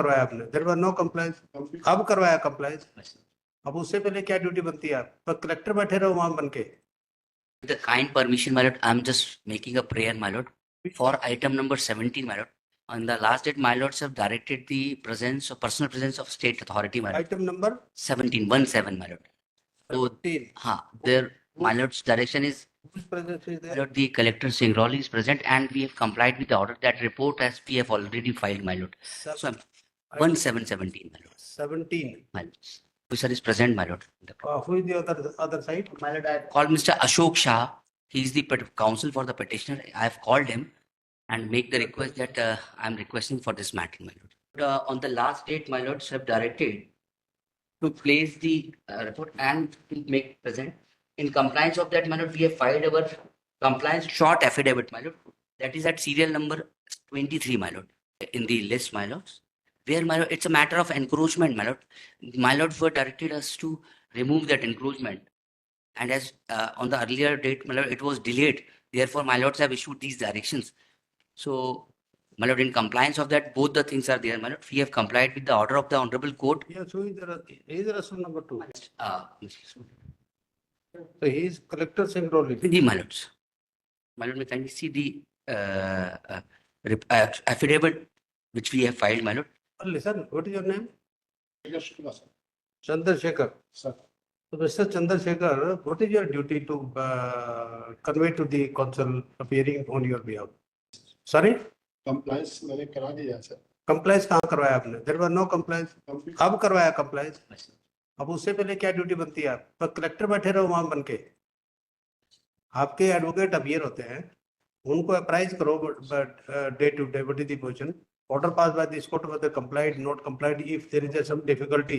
करवाया आपने? There was no compliance, अब करवाया कंप्लायंस। अब उससे पहले क्या ड्यूटी बनती है आप? पर कलेक्टर बैठे रहो वहां बन के। With the kind permission, my lord, I'm just making a prayer, my lord, for item number 17, my lord. On the last date, my lords have directed the presence of personal presence of state authority, my lord. Item number 17, 17, my lord. So, 17। there, my lord's direction is, Whose presence is my there? lord, the collector Singrauli is present, and we have complied with the order. That report as we have already filed, my lord. So, 1717, my lord. 17। My lord. Officer is present, my lord. Who is the other side? My lord, I have called Mr. Ashok Shah. He is the counsel for the petitioner. I have called him and make the request that I'm requesting for this matter, my lord. On the last date, my lords have directed to place the report and to make present. In compliance of that, my lord, we have filed our compliance short affidavit, my lord. That is at serial number 23, my lord, in the list, my lords. Where, my lord, it's a matter of encroachment, my lord. My lords were directed us to remove that encroachment. And as on the earlier date, my lord, it was delayed. Therefore, my lords have issued these directions. So, my lord, in compliance of that, both the things are there, my lord. We have complied with the order of the Honorable Court. Yes, who is the Rasul number 2? So he is Collector Singrauli. the my lords. My lord, may kindly see the affidavit which we have filed, my lord. Listen, what is your name? Chandrasekhar. Sir. So, Mr. Chandrasekhar, what is your duty to convey to the council appearing on your behalf? Sorry? Compliance मैंने करा दिया sir. Compliance कहाँ करवाया आपने? There was no compliance, अब करवाया compliance. अब उससे पहले क्या ड्यूटी बनती है आप? पर कलेक्टर बैठे रहो वहां बन के। आपके एडवोकेट अपीयर होते हैं, उनको अप्राइज करो day to day what is the position, order passed by this court whether complied, not complied. If there is some difficulty,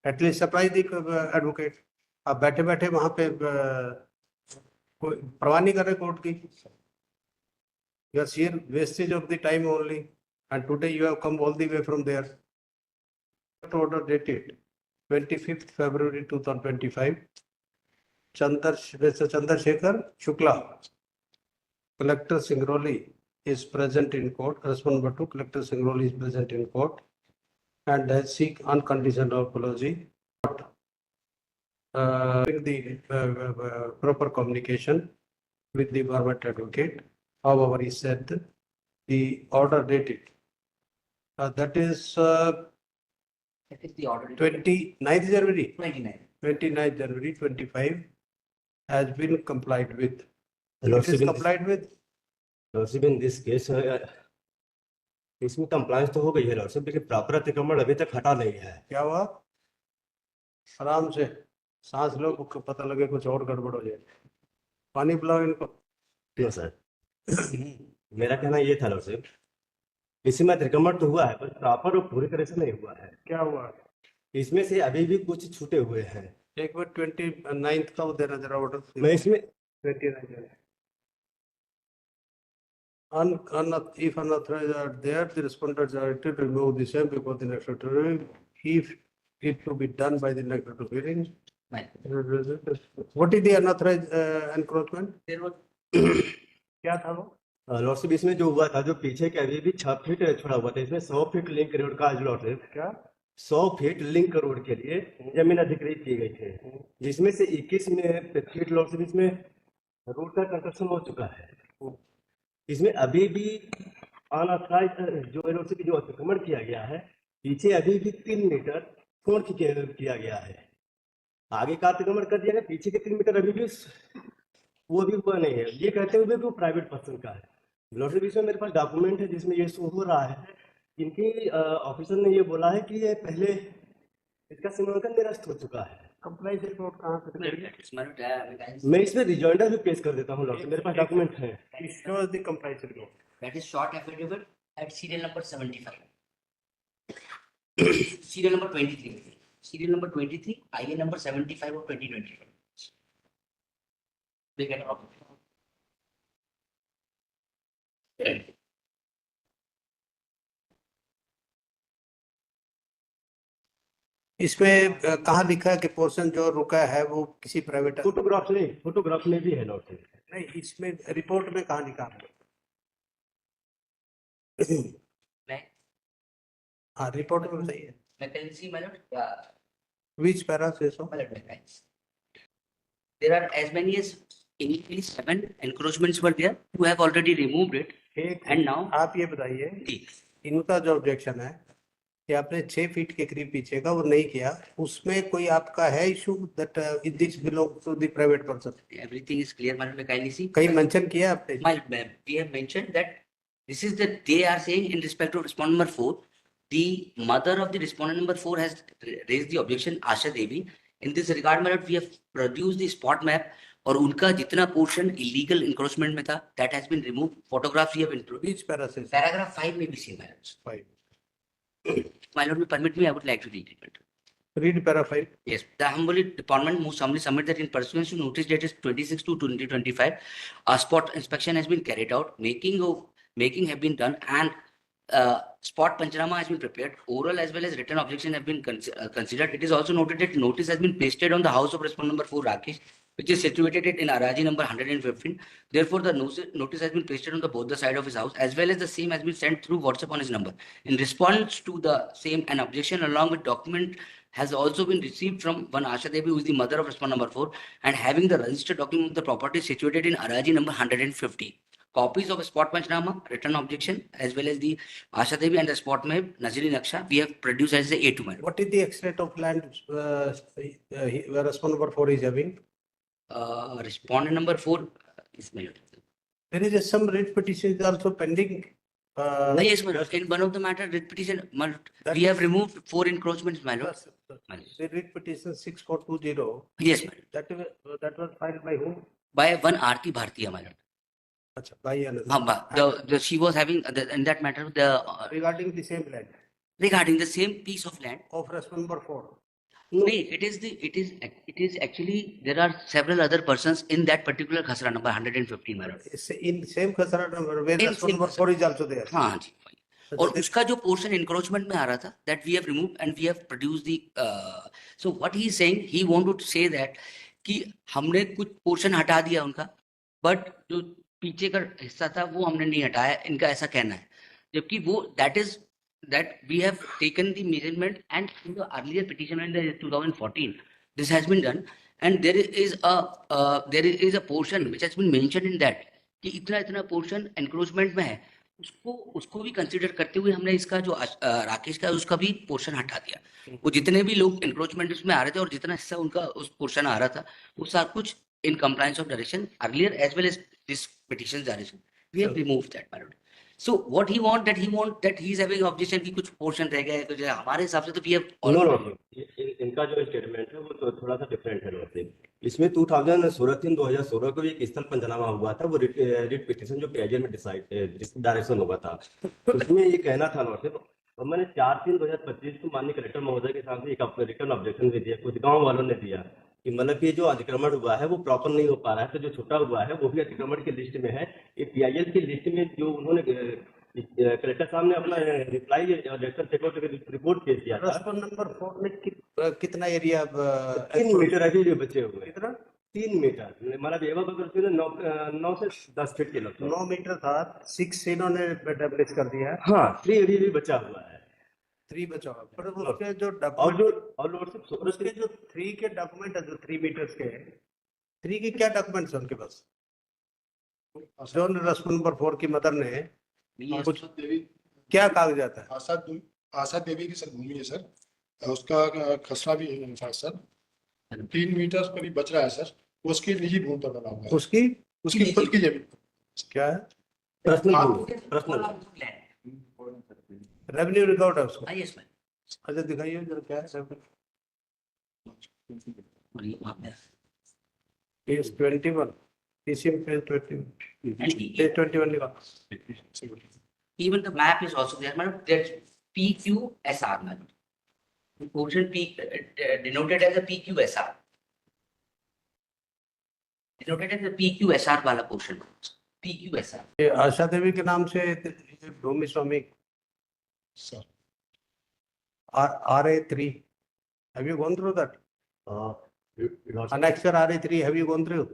at least surprise the advocate. आप बैठे बैठे वहां पे कोई परवाह नहीं कर रहे कोर्ट की। You are sheer wastage of the time only, and today you have come all the way from there. Order dated 25th February 2025. Mr. Chandrasekhar Shukla, Collector Singrauli is present in court. Correspondent number 2, Collector Singrauli is present in court and has seek unconditional apology. The proper communication with the government advocate. However, he said the order dated. That is the order. 29th January. 29. 29th January 25 has been complied with. Lordship, It is complied with. Lordship, in this case, इसमें compliance तो हो गई है lordship, लेकिन proper अतिक्रमण अभी तक हटा नहीं है। क्या हुआ? आराम से सांस लो, पता लगे कुछ और गड़बड़ हो जाए। पानी पिलाओ इनको। क्यों सर? मेरा कहना ये था लॉर्डशिप, इसमें अतिक्रमण तो हुआ है पर प्रॉपर और पूरी तरह से नहीं हुआ है। क्या हुआ? इसमें से अभी भी कुछ छूटे हुए हैं। एक बार 29th का देना जरा ऑर्डर। मैं इसमें 29th if unauthorized are there, the respondents are to remove the same before the next hearing. If it to be done by the next hearing. What is the unauthorized encroachment? There was क्या था वो? Lordship, इसमें जो हुआ था, जो पीछे के अभी भी 6 फीट छोड़ा हुआ था, इसमें 100 फीट लिंक रोड का लॉर्डशिप, क्या 100 फीट लिंक रोड के लिए जमीन अधिकृत की गई थी, जिसमें से 21 में फीट लॉर्डशिप इसमें रोड का कंस्ट्रक्शन हो चुका है। इसमें अभी भी अनऑथराइज्ड जो लॉर्डशिप जो अतिक्रमण किया गया है, पीछे अभी भी 3 मीटर छोड़ किया गया है। आगे का अतिक्रमण कर दिया है, पीछे के 3 मीटर अभी भी वो भी हुआ नहीं है। ये कहते हुए भी वो प्राइवेट पर्सन का है। लॉर्डशिप, इसमें मेरे पास डॉक्यूमेंट है जिसमें ये शो हो रहा है। इनकी ऑफिसर ने ये बोला है कि ये पहले इसका सीमांकन निरस्त हो चुका है। कंप्लाइंस रिपोर्ट कहाँ पे? मैं इसमें रिजॉइंडर भी पेश कर देता हूँ लॉर्डशिप, मेरे पास डॉक्यूमेंट है। Show us the compliance report. that is short affidavit at serial number 75. Serial number 23. Serial number 23, IA number 75 of 2020. They get off. इसमें कहाँ लिखा है कि पोर्शन जो रुका है वो किसी प्राइवेट? फोटोग्राफ में भी है लॉर्डशिप। नहीं, इसमें रिपोर्ट में कहाँ लिखा है? हाँ रिपोर्ट में बताइए I can see, my lord, which para से सो my lord, my lords. There are as many as initially 7 encroachments were there who have already removed it, एक and now आप ये बताइए जी, इनका जो ऑब्जेक्शन है कि आपने 6 फीट के करीब पीछे का वो नहीं किया उसमें कोई आपका है issue that this belong to the private person everything is clear, my lord. May kindly see. कहीं मेंशन किया आपने My lord, ma'am, we have mentioned that this is the they are saying in respect to respondent number 4, the mother of the respondent number 4 has raised the objection, Asha Devi. In this regard, my lord, we have produced the spot map और उनका जितना portion illegal encroachment में था that has been remove photographs we have introduced which para से paragraph 5 में भी same है my lord may permit me I would like to read it read para 5 yes the humble department most humbly submit that in pursuance to notice dated 26 to 2025 a spot inspection has been carried out making have been done and spot panchanama has been prepared oral as well as written objection have been considered it is also noted that notice has been pasted on the house of respondent number 4 Rakesh which is situated in Araji number 115. Therefore, the notice has been pasted on the both the side of his house as well as the same has been sent through WhatsApp on his number. In response to the same, an objection along with document has also been received from one Asha Devi, who is the mother of respondent number 4, and having the registered document of the property situated in Araji number 150. Copies of a spot panchanama, written objection, as well as the Asha Devi and the spot map, Naziri Naksha, we have produced as the A2 matter. what is the extent of land where respondent number 4 is having Respondent number 4 is my lord. there is some writ petition is also pending Yes, my lord. In one of the matter, writ petition, my lord, That we have is- removed 4 encroachments, my lord. My lord. the writ petition 6420 Yes, my lord. that was filed by whom By one Aarti Bhartiya, my lord. अच्छा by another She was having in that matter regarding the same land regarding the same piece of land. of respondent number 4 No, it is actually there are several other persons in that particular khasra number 115, my lord. in same khasara number where In respondent same number 4 is also there हाँ जी. और उसका जो portion encroachment में आ रहा था that we have remove and we have produce the so what he is saying he want to say that कि हमने कुछ पोर्शन हटा दिया उनका बट जो पीछे का हिस्सा था वो हमने नहीं हटाया इनका ऐसा कहना है जबकि वो that is that we have taken the measurement and in the earlier petition in the 2014 this has been done and there is a portion which has been mentioned in that कि इतना पोर्शन एनक्रोचमेंट में है उसको भी consider करते हुए हमने इसका जो राकेश का उसका भी पोर्शन हटा दिया वो जितने भी लोग एनक्रोचमेंट उसमें आ रहे थे और जितना हिस्सा उनका उस पोर्शन आ रहा था वो सब कुछ in compliance of direction earlier as well as this petition direction we have removed that my lord so what he want that he is having objection की कुछ पोर्शन रह गया है तो हमारे हिसाब से तो वी हैव नो इनका जो स्टेटमेंट है वो तो थोड़ा सा डिफरेंट है लॉर्डशिप इसमें 2016 को एक स्थल पंचनामा हुआ था वो रिट पिटीशन जो पेजर में डायरेक्शन हुआ था उसमें ये कहना था लॉर्डशिप और मैंने 4/3/2025 को माननीय कलेक्टर महोदय के सामने एक रिटर्न ऑब्जेक्शन भी दिया कुछ गांव वालों ने दिया कि मतलब कि जो अतिक्रमण हुआ है वो प्रॉपर नहीं हो पा रहा है तो जो छुटा हुआ है वो भी अतिक्रमण की लिस्ट में है ये पीआईएल की लिस्ट में जो उन्होंने कलेक्टर साहब ने अपना रिप्लाई रिपोर्ट पेश किया था respondent number 4 में कितना एरिया 3 मीटर अभी जो बचे हुए हैं कितना 3 मीटर मतलब एवं अगर 9 से 10 फीट के लगभग 9 मीटर था 6 इन्होंने डेमोलिश कर दिया है हाँ 3 अभी भी बचा हुआ है 3 बचा हुआ पर उसके जो और डॉक्यूमेंट उसके जो 3 के डॉक्यूमेंट है जो 3 मीटर्स के 3 के क्या डॉक्यूमेंट्स हैं उनके पास जो respondent number 4 की मदर ने कुछ आशा देवी क्या कागजात है आशा देवी की सर भूमि है सर उसका खसरा भी है सर 3 मीटर करीब बच रहा है सर उसकी निजी भूमि पर बना हुआ है उसकी खुद की जमीन क्या है पर्सनल रेवेन्यू रिकॉर्ड है उसका यस मैम अच्छा दिखाइए जरा क्या है सब और ये वहाँ पे पेज 21 PCM पेज 21 लिखा even the map is also there madam that's PQSR madam the portion P denoted as a PQSR denoted as a PQSR वाला portion PQSR ये आशा देवी के नाम से भूमि स्वामी sir RA3 have you gone through that annexure RA3 have you gone through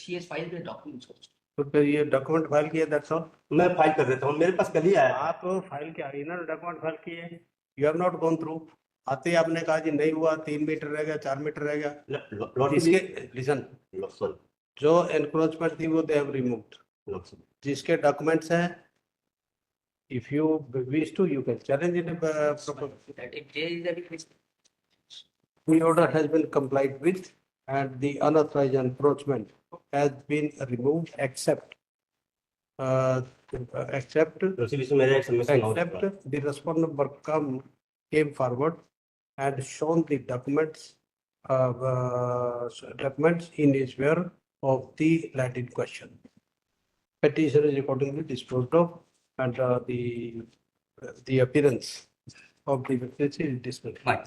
she has filed the documents also तो फिर ये document file किया, that's all. मैं फाइल कर देता हूँ, मेरे पास कल ही आया। आप फाइल किया, इन्होंने डॉक्यूमेंट फाइल किए, you have not gone through. आते ही आपने कहा जी नहीं हुआ, 3 मीटर रह गया, 4 मीटर रह गया। इसके लिसन, जो एनक्रोचमेंट थी वो दे हैव रिमूव्ड, जिसके डॉक्यूमेंट्स हैं, if you wish to you can challenge in That if there is any the order has been complied with and the unauthorized encroachment has been removed except except मेरा एक submission और except the respondent came forward and shown the documents documents in his favor of the land in question. Petition is accordingly disposed of and the appearance of the witness is dismissed. Fine.